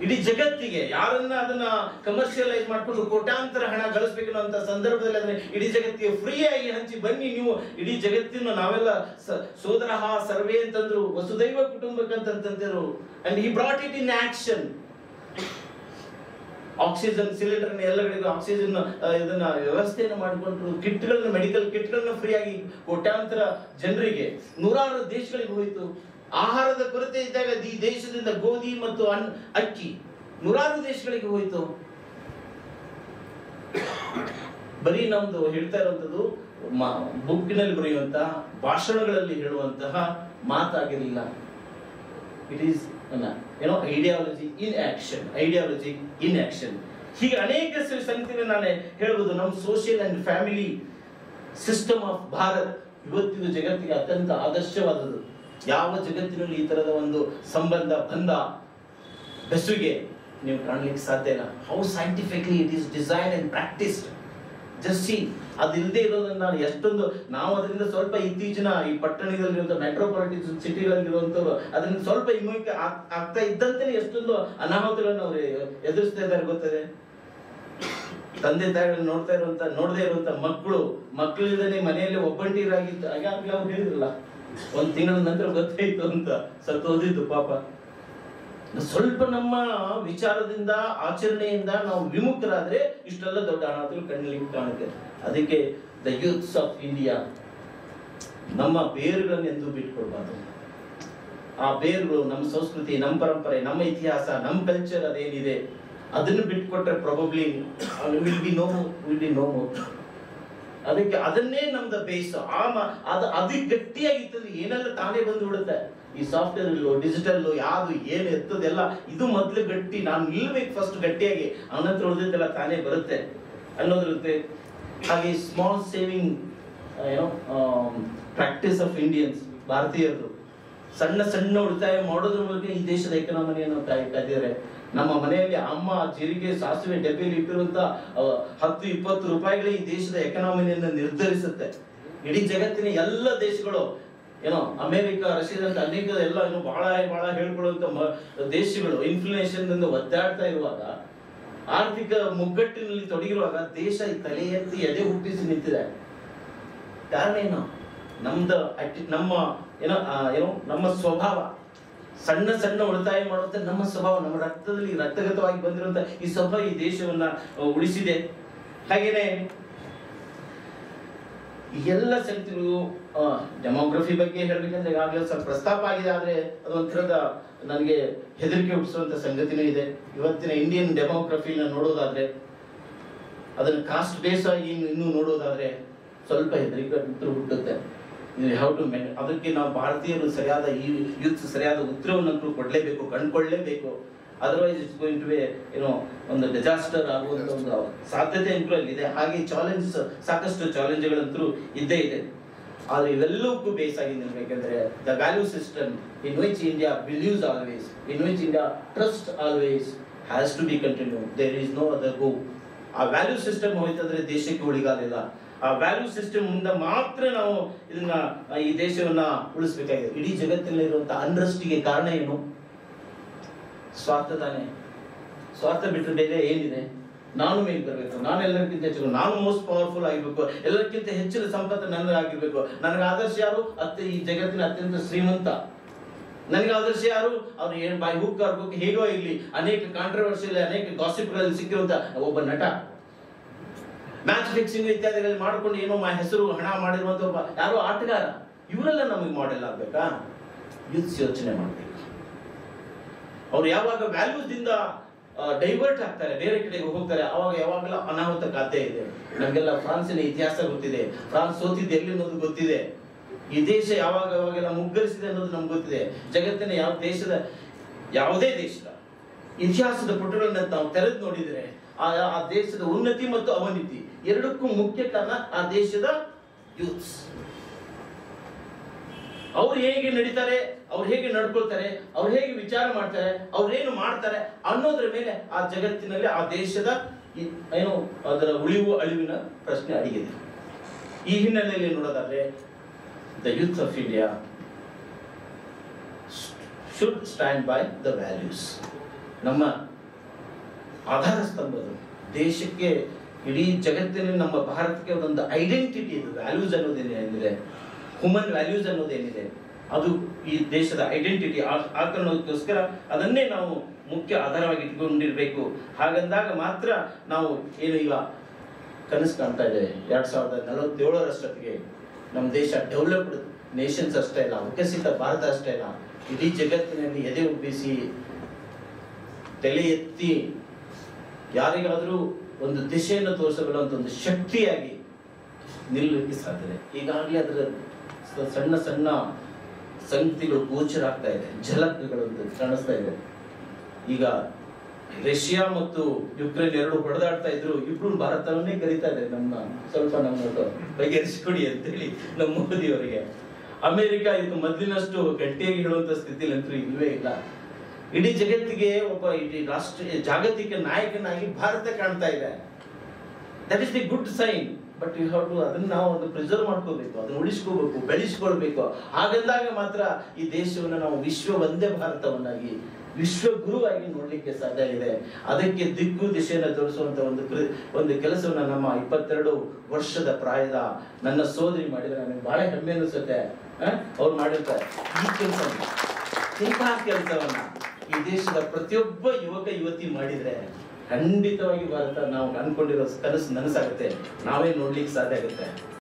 Speaker 1: ಇಡೀ ಜಗತ್ತಿಗೆ ಯಾರನ್ನ ಅದನ್ನ ಕಮರ್ಷಿಯಲೈಸ್ ಮಾಡ್ಕೊಂಡು ಕೋಟ್ಯಾಂತರ ಹಣ ಗಳಿಸ್ಬೇಕನ್ನೋ ಸಂದರ್ಭದಲ್ಲಿ ಅದನ್ನ ಇಡೀ ಜಗತ್ತಿಗೆ ಫ್ರೀ ಆಗಿ ಹಂಚಿ ಬನ್ನಿ ನೀವು ಇಡೀ ಜಗತ್ತಿನ ನಾವೆಲ್ಲ ಸೋದರ ಸರ್ವೇ ಅಂತಂದ್ರು, ವಸುದೈವ ಕುಟುಂಬಕ್ಕಂತಂದ್ರು. And he brought it in action. Oxygen cylinder ಎಲ್ಲ ಕಡೆಗೂ ಆಕ್ಸಿಜನ್ ಇದನ್ನ ವ್ಯವಸ್ಥೆಯನ್ನು ಮಾಡಿಕೊಂಡ್ರು. ಕಿಟ್ಗಳನ್ನ, ಮೆಡಿಕಲ್ ಕಿಟ್ಗಳನ್ನ ಫ್ರೀ ಆಗಿ ಕೋಟ್ಯಾಂತರ ಜನರಿಗೆ ನೂರಾರು ದೇಶಗಳಿಗೆ ಹೋಯಿತು. ಆಹಾರದ ಕೊರತೆ ಇದ್ದಾಗ ಈ ದೇಶದಿಂದ ಗೋಧಿ ಮತ್ತು ಅಕ್ಕಿ ನೂರಾರು ದೇಶಗಳಿಗೆ ಹೋಯಿತು. ಬರೀ ನಮ್ದು ಹೇಳ್ತಾ ಇರುವಂತದ್ದು ಬುಕ್ಕಿನಲ್ಲಿ ಬರೆಯುವಂತಹ, ಭಾಷಣಗಳಲ್ಲಿ ಹೇಳುವಂತಹ ಮಾತಾಗಿರಲಿಲ್ಲ. It is ideology in action, ideology in action. ಹೀಗೆ ಅನೇಕ ಸಂಗತಿಗಳು ನಾನು ಹೇಳ್ಬೋದು. ನಮ್ಮ social and family system of Bharat ಇವತ್ತಿನ ಜಗತ್ತಿಗೆ ಅತ್ಯಂತ ಆದರ್ಶವಾದದ್ದು. ಯಾವ ಜಗತ್ತಿನಲ್ಲಿ ಈ ತರದ ಒಂದು ಸಂಬಂಧ, ಬಂಧ, ಬೆಸುಗೆ ನೀವು ಕಾಣಲಿಕ್ಕೆ ಸಾಧ್ಯ ಇಲ್ಲ. How scientifically it is design and practised. Just C, ಅದಿಲ್ಲದೆ ಇರೋದನ್ನ ಎಷ್ಟೊಂದು ನಾವು ಅದರಿಂದ ಸ್ವಲ್ಪ ಇತ್ತೀಚಿನ ಈ ಪಟ್ಟಣದಲ್ಲಿರುವಂತಹ ಮೆಟ್ರೋಪಾಲಿಟನ್ ಸಿಟಿಗಳಲ್ಲಿರುವಂತವ್ರು ಅದರಿಂದ ಸ್ವಲ್ಪ ಹಿಮ್ಮುಖ ಆಗ್ತಾ ಇದ್ದಂತೆ ಎಷ್ಟೊಂದು ಅನಾಹುತಗಳನ್ನು ಅವರು ಎದುರಿಸ್ತಾ ಇದ್ದಾರೆ ಗೊತ್ತದೆ. ತಂದೆ ತಾಯಿಗಳನ್ನ ನೋಡದೇ ಇರುವಂತ ಮಕ್ಕಳಿಲ್ಲದೆ ಮನೆಯಲ್ಲಿ ಒಬ್ಬಂಟಿರಾಗಿದ್ದು. ಹಾಗಾಗ್ಲೇ ಅವ್ರು ಹೇಳಿದ್ರಲ್ಲ, 1 ತಿಂಗಳ ನಂತರ ಗೊತ್ತಾಯ್ತು ಅಂತ ಸತ್ತು ಹೋದಿದ್ದು ಪಾಪ. ಸ್ವಲ್ಪ ನಮ್ಮ ವಿಚಾರದಿಂದ, ಆಚರಣೆಯಿಂದ ನಾವು ವಿಮುಖರಾದ್ರೆ ಇಷ್ಟೆಲ್ಲ ದೊಡ್ಡ ಅನಾಹುತಗಳು ಕಣ್ಣಲ್ಲಿ ಕಾಣುತ್ತೆ. ಅದಕ್ಕೆ ದ ಯೂತ್ಸ್ ಆಫ್ ಇಂಡಿಯಾ ನಮ್ಮ ಬೇರುಗಳನ್ನು ಎಂದೂ ಬಿಟ್ಕೊಡ್ಬಾರ್ದು. ಆ ಬೇರುಗಳು, ನಮ್ಮ ಸಂಸ್ಕೃತಿ, ನಮ್ಮ ಪರಂಪರೆ, ನಮ್ಮ ಇತಿಹಾಸ, ನಮ್ಮ ಕಲ್ಚರ್ ಅದೇನಿದೆ ಅದನ್ನು ಬಿಟ್ಕೊಟ್ರೆ probably will be no more. ಅದಕ್ಕೆ ಅದನ್ನೇ ನಮ್ದು ಬೇಸ್. ಅದು ಗಟ್ಟಿಯಾಗಿತ್ತಂದ್ರೆ ಏನೆಲ್ಲ ತಾನೇ ಬಂದು ಬಿಡುತ್ತೆ. ಈ ಸಾಫ್ಟ್ವೇರ್ ಡಿಜಿಟಲ್ ಯಾವುದು ಏನು ಎತ್ತದೆಲ್ಲ ಇದು ಮೊದಲು ಗಟ್ಟಿ, ನಾನು ನಿಲ್ಬೇಕು ಫಸ್ಟ್ ಗಟ್ಟಿಯಾಗಿ, ಅವನಂತರ ಉಳಿದಿದ್ದೆಲ್ಲ ತಾನೇ ಬರುತ್ತೆ ಅನ್ನೋದಿರುತ್ತೆ. ಹಾಗೆ small saving practice of Indians, ಭಾರತೀಯರು ಸಣ್ಣ ಸಣ್ಣ ಉಳಿತಾಯ ಮಾಡೋದ್ರ ಮೂಲಕ ಈ ದೇಶದ ಎಕನಾಮಿಯನ್ನು ಕಾಯ್ದಿದ್ದಾರೆ. ನಮ್ಮ ಮನೆಯಲ್ಲಿ ಅಮ್ಮ ಜೀರಿಗೆ, ಸಾಸಿವೆ ಡಬ್ಬಿಯಲ್ಲಿ ಇಟ್ಟಿರುವಂತ 10-20 ರೂಪಾಯಿಗಳೇ ಈ ದೇಶದ ಎಕನಾಮಿಯನ್ನು ನಿರ್ಧರಿಸುತ್ತೆ. ಇಡೀ ಜಗತ್ತಿನ ಎಲ್ಲ ದೇಶಗಳು ಅಮೆರಿಕ, ರಷ್ಯಾದಂತ ಅನೇಕ ಎಲ್ಲ ಬಹಳ ಬಹಳ ಹೇಳ್ಕೊಳ್ಳುವಂತ ದೇಶಗಳು ಇನ್ಫ್ಲೇಷನ್ ಒದ್ದಾಡ್ತಾ ಇರುವಾಗ, ಆರ್ಥಿಕ ಮುಗ್ಗಟ್ಟಿನಲ್ಲಿ ತೊಡಗಿರುವಾಗ ದೇಶ ತಲೆ ಎತ್ತಿ ಎದೆ ಹುಟ್ಟಿಸಿ ನಿಂತಿದೆ. ಕಾರಣ ಏನು? ನಮ್ಮ ಸ್ವಭಾವ. ಸಣ್ಣ ಸಣ್ಣ ಉಳಿತಾಯ ಮಾಡುವಂತ ನಮ್ಮ ಸ್ವಭಾವ, ನಮ್ಮ ರಕ್ತದಲ್ಲಿ ರಕ್ತಗತವಾಗಿ ಬಂದಿರುವಂತ ಈ ಸ್ವಭಾವ ಈ ದೇಶವನ್ನ ಉಳಿಸಿದೆ. ಹಾಗೇನೆ ಎಲ್ಲ ಸಂಗತಿಗಳು ಡೆಮೋಗ್ರಫಿ ಬಗ್ಗೆ ಹೇಳ್ಬೇಕಂದ್ರೆ ಈಗಾಗಲೇ ಸ್ವಲ್ಪ ಪ್ರಸ್ತಾಪ ಆಗಿದೆ. ಆದ್ರೆ ಅದೊಂಥರದ ನನಗೆ ಹೆದರಿಕೆ ಹುಟ್ಟಿಸುವಂತ ಸಂಗತಿನೂ ಇದೆ. ಇವತ್ತಿನ ಇಂಡಿಯನ್ ಡೆಮೋಗ್ರಫಿನ ನೋಡೋದಾದ್ರೆ, ಅದನ್ನ ಕಾಸ್ಟ್ ಬೇಸ್ ಆಗಿ ಇನ್ನೂ ನೋಡೋದಾದ್ರೆ ಸ್ವಲ್ಪ ಹೆದರಿಕೆ ಹುಟ್ಟುತ್ತೆ. ಅದಕ್ಕೆ ನಾವು ಭಾರತೀಯರು ಸರಿಯಾದ ಯೂತ್ ಸರಿಯಾದ ಉತ್ತರವನ್ನು ಕೊಡ್ಲೇಬೇಕು, ಕಂಡುಕೊಳ್ಳಲೇಬೇಕು. Otherwise it's going to be ಒಂದು ಡಿಸಾಸ್ಟರ್ ಆಗುವಂತ ಒಂದು ಸಾಧ್ಯತೆ ಅಂತೂ ಅಲ್ಲಿದೆ. ಹಾಗೆ ಸಾಕಷ್ಟು ಚಾಲೆಂಜ್ಗಳಂತೂ ಇದ್ದೇ ಇದೆ. ಆದ್ರೆ ಇವೆಲ್ಲಕ್ಕೂ ಬೇಸ್ ಆಗಿ ನಿಲ್ಬೇಕಂದ್ರೆ the value system in which India believes always, in which India trust always has to be continue. There is no other go. ಆ ವ್ಯಾಲ್ಯೂ ಸಿಸ್ಟಮ್ ಹೋಯ್ತಂದ್ರೆ ದೇಶಕ್ಕೆ ಉಳಿಗಾಲಿಲ್ಲ. ಆ ವ್ಯಾಲ್ಯೂ ಸಿಸ್ಟಮ್ ಮುಂದ ಮಾತ್ರ ನಾವು ಈ ದೇಶವನ್ನ ಉಳಿಸ್ಬೇಕಾಗಿದೆ. ಇಡೀ ಜಗತ್ತಿನಲ್ಲಿರುವಂತಹ ಅನ್ರೆಸ್ಟಿಗೆ ಕಾರಣ ಏನು? ಸ್ವಾರ್ಥ ತಾನೆ. ಸ್ವಾರ್ಥ ಬಿಟ್ಟರೆ ಬೇರೆ ಏನಿದೆ? ನಾನು ಮೇಲೆ ಬರಬೇಕು, ನಾನು ಎಲ್ಲರಿಗಿಂತ ಹೆಚ್ಚು, ನಾನು ಮೋಸ್ಟ್ ಪವರ್ಫುಲ್ ಆಗಿರ್ಬೇಕು, ಎಲ್ಲರಿಗಿಂತ ಹೆಚ್ಚಿನ ಸಂಪತ್ತು ನನಗಾಗಿರ್ಬೇಕು. ನನಗೆ ಆದರ್ಶ ಯಾರು? ಈ ಜಗತ್ತಿನ ಅತ್ಯಂತ ಶ್ರೀಮಂತ. ನನಗೆ ಆದರ್ಶ ಯಾರು? ಅವ್ರು ಏನ್ ಬೈ ಹುಕ್ ಆಗ್ಬೇಕು, ಹೇಗೋ ಇಲ್ಲಿ ಅನೇಕ ಕಾಂಟ್ರವರ್ಸಿಯಲ್ಲಿ, ಅನೇಕ ಗಾಸಿಪ್ಗಳಲ್ಲಿ ಸಿಕ್ಕಿರುವಂತ ಒಬ್ಬ ನಟ, ಮ್ಯಾಚ್ ಫಿಕ್ಸಿಂಗ್ ಇತ್ಯಾದಿಗಳಲ್ಲಿ ಮಾಡ್ಕೊಂಡು ಏನೋ ಹೆಸರು ಹಣ ಮಾಡಿರುವಂತ ಒಬ್ಬ ಯಾರೋ ಆಟಗಾರ. ಇವರೆಲ್ಲ ನಮಗೆ ಮಾಡೆಲ್ ಆಗ್ಬೇಕಾ? ಯೂತ್ಸ್ ಯೋಚನೆ ಮಾಡ್ಬೇಕು. ಅವ್ರು ಯಾವಾಗ ವ್ಯಾಲ್ಯೂಸ್ ದಿಂದ ಡೈವರ್ಟ್ ಆಗ್ತಾರೆ, ಬೇರೆ ಕಡೆಗೆ ಹೋಗ್ತಾರೆ, ಅವಾಗ ಯಾವಾಗಲ ಅನಾಹುತ ಖಾತೆ ಇದೆ. ನಮಗೆಲ್ಲ ಫ್ರಾನ್ಸಿನ ಇತಿಹಾಸ ಗೊತ್ತಿದೆ. ಫ್ರಾನ್ಸ್ ಸೋತಿದ್ದು ಎಲ್ಲಿ ಅನ್ನೋದು ಗೊತ್ತಿದೆ. ಈ ದೇಶ ಯಾವಾಗೆಲ್ಲ ಮುಗ್ಗರಿಸಿದೆ ಅನ್ನೋದು ನಮ್ಗೆ ಗೊತ್ತಿದೆ. ಜಗತ್ತಿನ ಯಾವುದೇ ದೇಶದ ಇತಿಹಾಸದ ಪುಟಗಳನ್ನ ನಾವು ತೆರೆದು ನೋಡಿದರೆ ಆ ದೇಶದ ಉನ್ನತಿ ಮತ್ತು ಅವನತಿ ಎರಡಕ್ಕೂ ಮುಖ್ಯ ಕಾರಣ ಆ ದೇಶದ ಯೂತ್ಸ್. ಅವ್ರು ಹೇಗೆ ನಡೀತಾರೆ, ಅವ್ರು ಹೇಗೆ ನಡ್ಕೊಳ್ತಾರೆ, ಅವ್ರು ಹೇಗೆ ವಿಚಾರ ಮಾಡ್ತಾರೆ, ಅವ್ರೇನು ಮಾಡ್ತಾರೆ ಅನ್ನೋದ್ರ ಮೇಲೆ ಆ ಜಗತ್ತಿನಲ್ಲಿ ಆ ದೇಶದ ಅದರ ಉಳಿವು ಅಳಿವಿನ ಪ್ರಶ್ನೆ ಅಡಗಿದೆ. ಈ ಹಿನ್ನೆಲೆಯಲ್ಲಿ ನೋಡೋದಾದ್ರೆ the youth of India should stand by the values. ನಮ್ಮ ಆಧಾರ ಸ್ತಂಭ ಅದು. ದೇಶಕ್ಕೆ, ಇಡೀ ಜಗತ್ತಿನಲ್ಲಿ ನಮ್ಮ ಭಾರತಕ್ಕೆ ಒಂದೊಂದು ಐಡೆಂಟಿಟಿ ಇದೆ. ವ್ಯಾಲ್ಯೂಸ್ ಅನ್ನೋದೇನಿದೆ, ಹ್ಯೂಮನ್ ವ್ಯಾಲ್ಯೂಸ್ ಅನ್ನೋದೇನಿದೆ, ಅದು ಈ ದೇಶದ ಐಡೆಂಟಿಟಿ. ಆ ಕಾರಣಕ್ಕೋಸ್ಕರ ಅದನ್ನೇ ನಾವು ಮುಖ್ಯ ಆಧಾರವಾಗಿ ಇಟ್ಕೊಂಡಿರ್ಬೇಕು. ಹಾಗಂದಾಗ ಮಾತ್ರ ನಾವು ಏನು ಈಗ ಕನಸು ಕಾಣ್ತಾ ಇದ್ದೇವೆ 2047 ನಮ್ಮ ದೇಶ ಡೆವಲಪ್ಡ್ ನೇಷನ್ಸ್ ಅಷ್ಟೇ ಇಲ್ಲ, ವಿಕಸಿತ ಭಾರತ ಅಷ್ಟೇ ಇಲ್ಲ, ಇಡೀ ಜಗತ್ತಿನಲ್ಲಿ ಎದೆ ಉಬ್ಬಿಸಿ ತಲೆ ಎತ್ತಿ ಯಾರಿಗಾದರೂ ಒಂದು ದಿಶೆಯನ್ನು ತೋರಿಸಬಲ್ಲಂತ ಒಂದು ಶಕ್ತಿಯಾಗಿ ನಿಲ್ಲಲಿಕ್ಕೆ ಸಾಧ್ಯತೆ. ಈಗಾಗಲೇ ಅದರ ಸಣ್ಣ ಸಣ್ಣ ಸಂಗತಿಗಳು ಗೋಚರ ಆಗ್ತಾ ಇದೆ, ಝಲಕ್ಗಳು ಕಾಣಿಸ್ತಾ ಇದೆ. ಈಗ ರಷ್ಯಾ ಮತ್ತು ಯುಕ್ರೇನ್ ಎರಡು ಹೊಡೆದಾಡ್ತಾ ಇದ್ರು, ಇಬ್ರು ಭಾರತವನ್ನೇ ಕರೀತಾ ಇದೆ, ನಮ್ಮ ಬಗೆಹರಿಸಿಕೊಡಿ ಅಂತೇಳಿ ನಮ್ಮ ಮೋದಿ ಅವರಿಗೆ. ಅಮೆರಿಕ ಇದು ಮೊದಲಿನಷ್ಟು ಗಟ್ಟಿಯಾಗಿ ಹೇಳುವಂತ ಸ್ಥಿತಿಲಿ ಅಂತೂ ಇಲ್ವೇ ಇಲ್ಲ. ಇಡೀ ಜಗತ್ತಿಗೆ ಒಬ್ಬ ಇಡೀ ಜಾಗತಿಕ ನಾಯಕನಾಗಿ ಭಾರತ ಕಾಣ್ತಾ ಇದೆ. That is the good sign. But you have to ಅದನ್ನ ನಾವು ಒಂದು ಪ್ರಿಸರ್ವ್ ಮಾಡ್ಕೋಬೇಕು, ಅದನ್ನ ಉಳಿಸ್ಕೋಬೇಕು, ಬೆಳೆಸ್ಕೊಳ್ಬೇಕು. ಹಾಗಂದಾಗ ಮಾತ್ರ ಈ ದೇಶವನ್ನು ನಾವು ವಿಶ್ವ ಒಂದೇ ಭಾರತವನ್ನಾಗಿ, ವಿಶ್ವ ಗುರುವಾಗಿ ನೋಡ್ಲಿಕ್ಕೆ ಸಾಧ್ಯ ಇದೆ. ಅದಕ್ಕೆ ದಿಕ್ಕು ದಿಶೆಯನ್ನು ತೋರಿಸುವಂತ ಒಂದು ಕೆಲಸವನ್ನ ನಮ್ಮ 22 ವರ್ಷದ ಪ್ರಾಯದ ನನ್ನ ಸೋದರಿ ಮಾಡಿದ್ರೆ ನನಗೆ ಬಹಳ ಹೆಮ್ಮೆ ಅನಿಸುತ್ತೆ. ಅವ್ರು ಮಾಡಿರ್ತಾರೆ ಈ ಕೆಲಸವನ್ನ, ಇಂತಹ ಕೆಲಸವನ್ನ ಈ ದೇಶದ ಪ್ರತಿಯೊಬ್ಬ ಯುವಕ ಯುವತಿ ಮಾಡಿದ್ರೆ ಖಂಡಿತವಾಗಿ ಭಾರತ ನಾವು ಅನ್ಕೊಂಡಿರೋ ಕನಸು ನನಸಾಗುತ್ತೆ, ನಾವೇ ನೋಡ್ಲಿಕ್ಕೆ ಸಾಧ್ಯ ಆಗುತ್ತೆ.